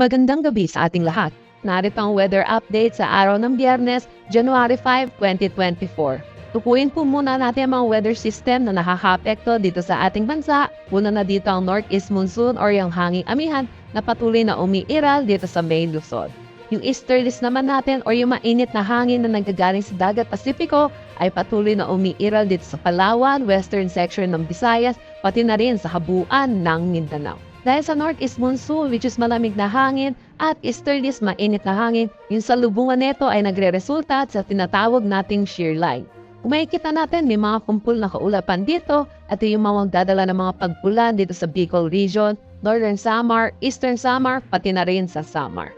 Magandang gabi sa ating lahat. Narito ang weather update sa araw ng Biyernes, January 5, 2024. Tukuyin po muna natin ang mga weather system na nakaka-apekto dito sa ating bansa. Una na dito ang northeast monsoon or yung hanging amihan na patuloy na umiiral dito sa May Luzon. Yung easterlies naman natin or yung mainit na hangin na nanggagaling sa dagat Pasipiko ay patuloy na umiiral dito sa Palawan, western section ng Visayas, pati na rin sa habuan ng Mindanao. Dahil sa northeast monsoon which is malamig na hangin at easterlies mainit na hangin, yung salubungan nito ay nagre-resulta sa tinatawag nating shear line. Kung makikita natin, may mga kumpul na kaulapan dito at yung mga magdadala ng mga pagpulan dito sa Bicol region, Northern Samar, Eastern Samar, pati na rin sa Samar.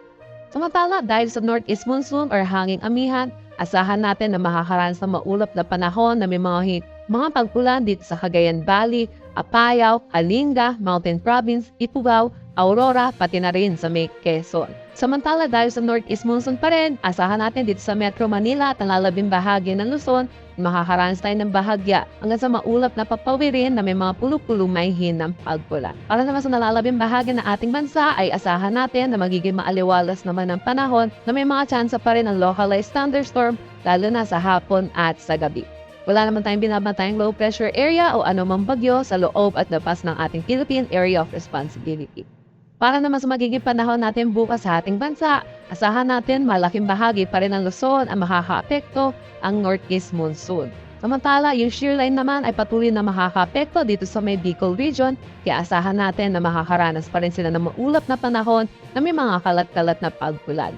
Samantala, dahil sa northeast monsoon or hanging amihan, asahan natin na makakaranas ng maulap na panahon na may mga pagpulan dito sa Cagayan Valley, Apayao, Kalinga, Mountain Province, Ifugao, Aurora, pati na rin sa May Quezon. Samantala dahil sa northeast monsoon pa rin, asahan natin dito sa Metro Manila at ang lalabing bahagi ng Luzon, makakaranas tayo ng bahagya hanggang sa maulap na papawirin na may mga pulo-pulo may hinang pagpulan. Para naman sa nalalabing bahagi ng ating bansa ay asahan natin na magiging maaliwalas naman ng panahon na may mga tsansa pa rin ng localized thunderstorm lalo na sa hapon at sa gabi. Wala naman tayong binabantaing low pressure area o anumang bagyo sa loob at labas ng ating Philippine Area of Responsibility. Para naman sa magiging panahon natin bukas sa ating bansa, asahan natin malaking bahagi pa rin ng Luzon ang makaka-apekto ang northeast monsoon. Samantala, yung shear line naman ay patuloy na makaka-apekto dito sa may Bicol region, kaya asahan natin na makakaranas pa rin sila ng maulap na panahon na may mga kalat-kalat na pagpulan.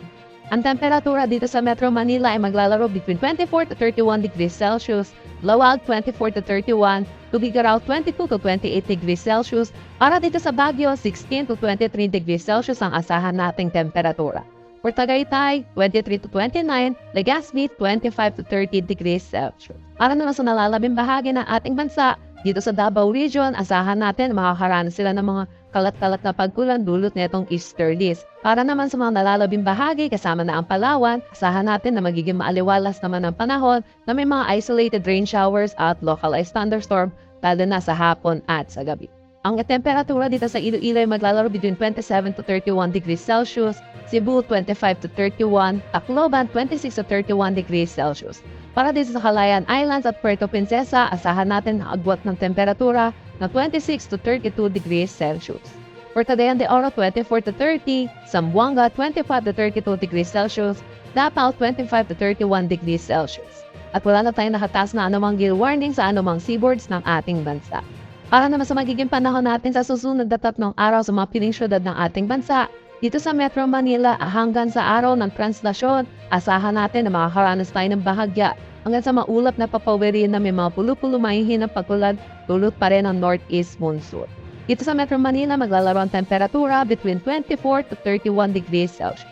Ang temperatura dito sa Metro Manila ay maglalaro between 24 to 31 degrees Celsius, Lawag 24 to 31, Tugigaraw 22 to 28 degrees Celsius, para dito sa Baguio 16 to 23 degrees Celsius ang asahan nating temperatura. For Tagaytay, 23 to 29, Legazpi 25 to 30 degrees Celsius. Para naman sa nalalabing bahagi ng ating bansa, dito sa Davao Region, asahan natin makakaranas sila ng mga kalat-kalat na pagkulan dulot nitong easterlies. Para naman sa mga nalalabing bahagi kasama na ang Palawan, asahan natin na magiging maaliwalas naman ang panahon na may mga isolated rain showers at localized thunderstorm lalo na sa hapon at sa gabi. Ang temperatura dito sa Iloilo ay maglalaro between 27 to 31 degrees Celsius, Cebu 25 to 31, Tacloban 26 to 31 degrees Celsius. Para dito sa Calayan Islands at Puerto Princesa, asahan natin ang agwat ng temperatura na 26 to 32 degrees Celsius. For Cagayan de Oro, 24 to 30, Zamboanga, 25 to 32 degrees Celsius, Davao, 25 to 31 degrees Celsius. At wala na tayong nakataas na anumang gale warning sa anumang seaboards ng ating bansa. Para naman sa magiging panahon natin sa susunod na 3 araw sa mga piling syudad ng ating bansa, dito sa Metro Manila hanggang sa araw ng translasyon, asahan natin na makakaranas tayo ng bahagya hanggang sa maulap na papawirin na may mga pulo-pulo mahihin ng pagkulad dulot pa rin ang northeast monsoon. Dito sa Metro Manila maglalaro ang temperatura between 24 to 31 degrees Celsius.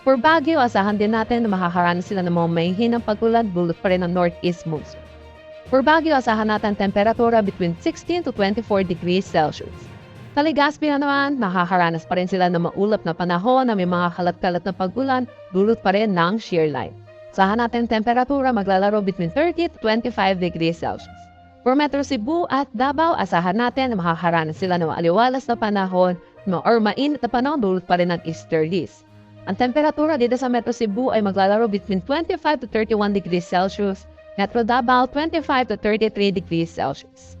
For Baguio, asahan din natin na makakaranas sila ng mga mahihin ng pagkulad dulot pa rin ang northeast monsoon. For Baguio, asahan natin ang temperatura between 16 to 24 degrees Celsius. Sa Legazpi na naman, makakaranas pa rin sila ng maulap na panahon na may mga kalat-kalat na pagkulan dulot pa rin ng shear line. Asahan natin temperatura maglalaro between 30 to 25 degrees Celsius. For Metro Cebu at Davao, asahan natin na makakaranas sila ng maaliwalas na panahon or mainit na panahon dulot pa rin ng easterlies. Ang temperatura dito sa Metro Cebu ay maglalaro between 25 to 31 degrees Celsius, Metro Davao 25 to 33 degrees Celsius.